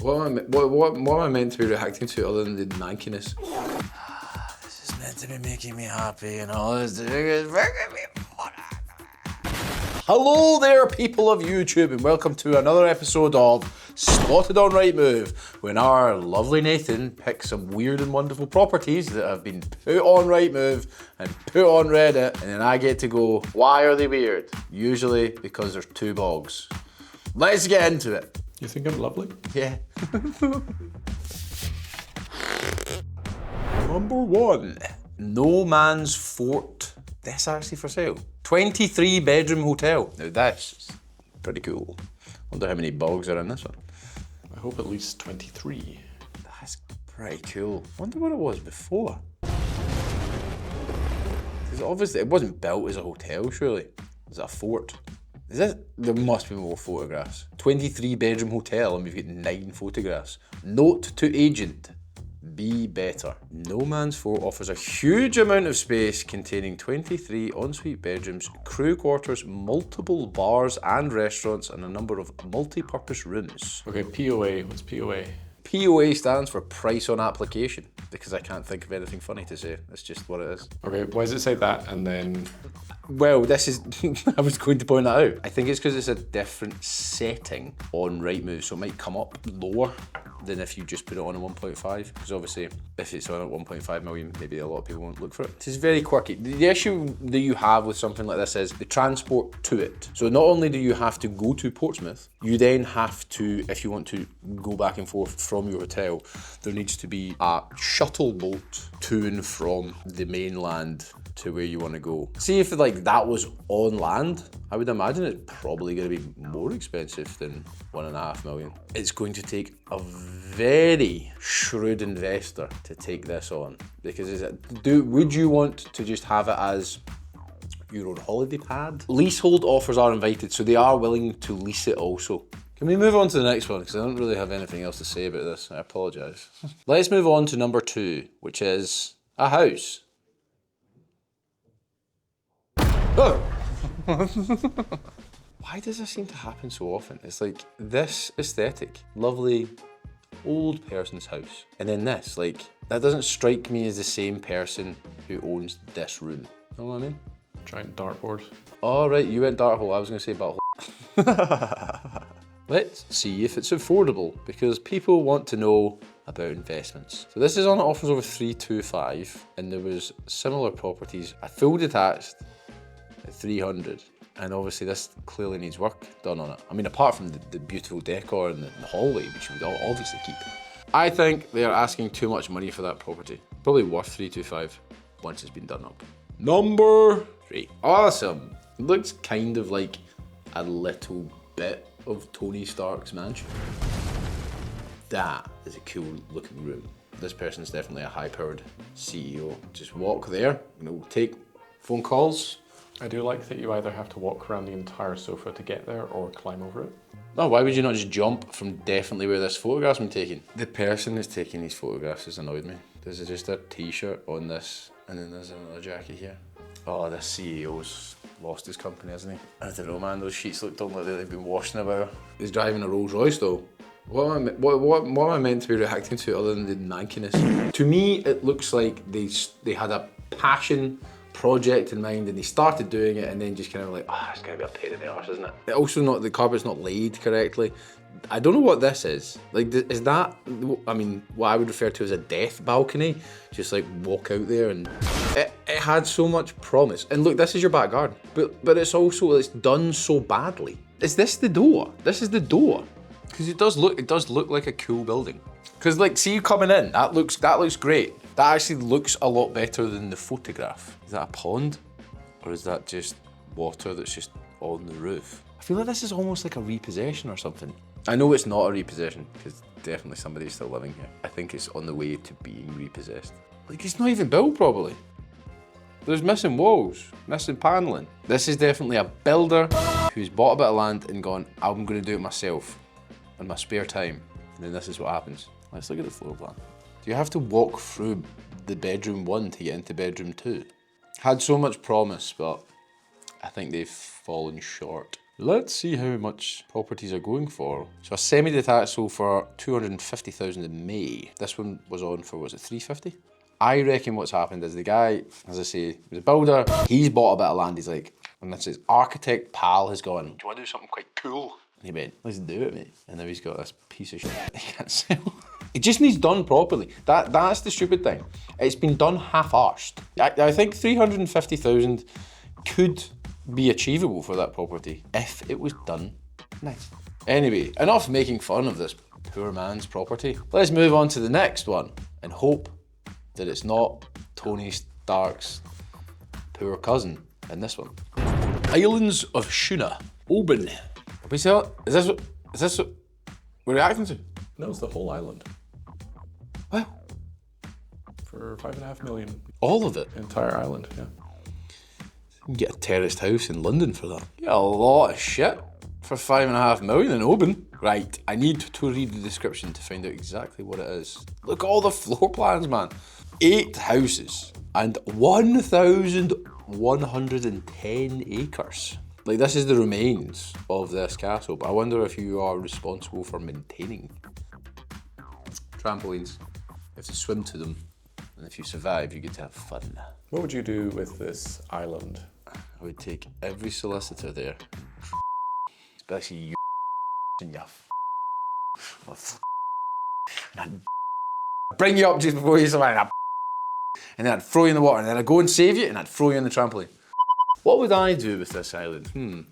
What am I meant to be reacting to other than the mankiness? This is meant to be making me happy and all this. Hello there, people of YouTube, and welcome to another episode of Spotted on Rightmove, when our lovely Nathan picks some weird and wonderful properties that have been put on Rightmove and put on Reddit, and then I get to go, why are they weird? Usually because there's two bogs. Let's get into it. You think I'm lovely? Yeah. Number one, No Man's Fort. This actually for sale. 23 bedroom hotel. Now that's pretty cool. Wonder how many bogs are in this one. I hope at least 23. That's pretty cool. Wonder what it was before. Because obviously it wasn't built as a hotel, surely. It's a fort. Is this? There must be more photographs. 23 bedroom hotel and we've got 9 photographs. Note to agent. Be better. No Man's Fort offers a huge amount of space containing 23 ensuite bedrooms, crew quarters, multiple bars and restaurants, and a number of multi-purpose rooms. Okay, POA. What's POA? POA stands for price on application, because I can't think of anything funny to say. It's just what it is. Okay, why does it say that and then... Well, this is, I was going to point that out. I think it's because it's a different setting on Rightmove, so it might come up lower than if you just put it on a 1.5, because obviously if it's on at 1.5 million, maybe a lot of people won't look for it. This is very quirky. The issue that you have with something like this is the transport to it. So not only do you have to go to Portsmouth, you then have to, if you want to go back and forth from your hotel, there needs to be a shuttle boat to and from the mainland to where you want to go. See if like that was on land, I would imagine it's probably going to be more expensive than 1.5 million. It's going to take a very shrewd investor to take this on, because would you want to just have it as your own holiday pad? Leasehold offers are invited, so they are willing to lease it also. Can we move on to the next one, because I don't really have anything else to say about this. I apologise. Let's move on to number 2, which is a house. Oh! Why does this seem to happen so often? It's like this aesthetic, lovely old person's house, and then this, like, that doesn't strike me as the same person who owns this room. You know what I mean? Giant dartboard. Oh right, you went dart hole, I was going to say butthole. Let's see if it's affordable, because people want to know about investments. So this is on offers over 325, and there was similar properties, a full detached at 300, and obviously this clearly needs work done on it. I mean, apart from the beautiful decor and the hallway, which we would all obviously keep. I think they are asking too much money for that property. Probably worth 325 once it's been done up. Number 3. Awesome. It looks kind of like a little bit of Tony Stark's mansion. That is a cool looking room. This person's definitely a high-powered CEO. Just walk there, take phone calls. I do like that you either have to walk around the entire sofa to get there or climb over it. Oh, why would you not just jump from definitely where this photograph's been taken? The person who's taking these photographs has annoyed me. There's just a t-shirt on this, and then there's another jacket here. Oh, this CEO's lost his company, hasn't he? I don't know, man, those sheets look like they've been washing about. He's driving a Rolls Royce though. What am I meant to be reacting to other than the mankiness? To me, it looks like they had a passion project in mind and they started doing it and then just kind of like, it's gonna be a pain in the arse, isn't it? Also, the carpet's not laid correctly. I don't know what this is. Like, is that, I mean, what I would refer to as a death balcony? Just like walk out there, and it had so much promise. And look, this is your back garden, but it's also, it's done so badly. Is this the door? This is the door. Because it does look like a cool building. Because like, see you coming in, that looks great. That actually looks a lot better than the photograph. Is that a pond? Or is that just water that's just on the roof? I feel like this is almost like a repossession or something. I know it's not a repossession, because definitely somebody's still living here. I think it's on the way to being repossessed. Like, it's not even built properly. There's missing walls, missing paneling. This is definitely a builder who's bought a bit of land and gone, I'm gonna do it myself in my spare time. And then this is what happens. Let's look at the floor plan. Do you have to walk through the bedroom 1 to get into bedroom 2? Had so much promise, but I think they've fallen short. Let's see how much properties are going for. So a semi-detached sold for 250,000 in May. This one was on for, was it 350? I reckon what's happened is the guy, as I say, was a builder. He's bought a bit of land. He's like, and that's his architect pal has gone, do you want to do something quite cool? And he went, let's do it, mate. And now he's got this piece of shit he can't sell. It just needs done properly. That's the stupid thing. It's been done half-arsed. I think 350,000 could be achievable for that property if it was done nice. Anyway, enough making fun of this poor man's property. Let's move on to the next one and hope that it's not Tony Stark's poor cousin in this one. Islands of Shuna, Oban. We sell. Is this what we're reacting to? No, it's the whole island. What? For 5.5 million. All of it? Entire island, yeah. You can get a terraced house in London for that. You get a lot of shit for 5.5 million in Oban. Right, I need to read the description to find out exactly what it is. Look at all the floor plans, man. 8 houses and 1,110 acres. Like, this is the remains of this castle, but I wonder if you are responsible for maintaining. Trampolines. You have to swim to them, and if you survive, you get to have fun. What would you do with this island? I would take every solicitor there, especially you and your and I'd bring you up just before you survive, and then I'd throw you in the water, and then I'd go and save you, and I'd throw you on the trampoline. What would I do with this island?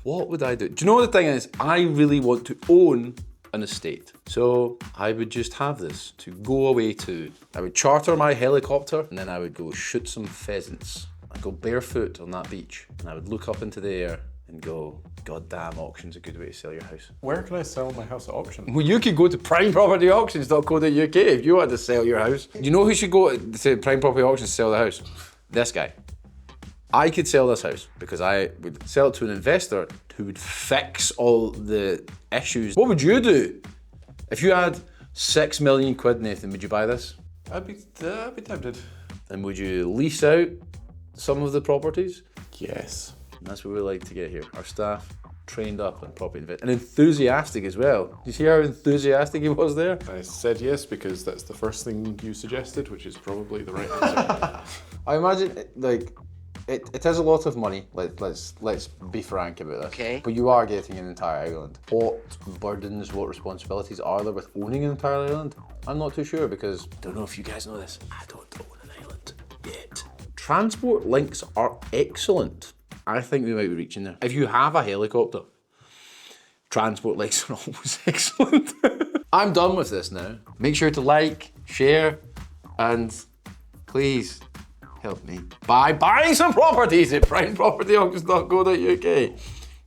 What would I do? Do you know what the thing is? I really want to own an estate. So I would just have this to go away to. I would charter my helicopter and then I would go shoot some pheasants. I'd go barefoot on that beach and I would look up into the air and go, God damn, auction's a good way to sell your house. Where can I sell my house at auction? Well, you could go to primepropertyauctions.co.uk if you wanted to sell your house. Do you know who should go to Prime Property Auctions to sell the house? This guy. I could sell this house because I would sell it to an investor who would fix all the issues. What would you do? If you had 6 million quid, Nathan, would you buy this? I'd be tempted. And would you lease out some of the properties? Yes. And that's what we like to get here. Our staff trained up on property investment and enthusiastic as well. You see how enthusiastic he was there? I said yes because that's the first thing you suggested, which is probably the right answer. I imagine, like, it is a lot of money. Let's be frank about this. Okay. But you are getting an entire island. What burdens, what responsibilities are there with owning an entire island? I'm not too sure because I don't know if you guys know this. I don't own an island yet. Transport links are excellent. I think we might be reaching there. If you have a helicopter, transport links are always excellent. I'm done with this now. Make sure to like, share, and please help me by buying some properties at primepropertyauctions.co.uk,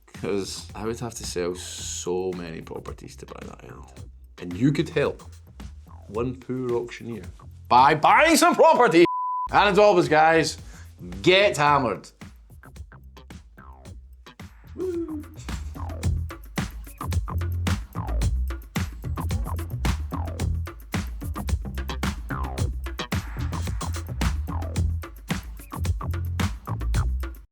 because I would have to sell so many properties to buy that island. And you could help one poor auctioneer by buying some properties. And as always, guys, get hammered.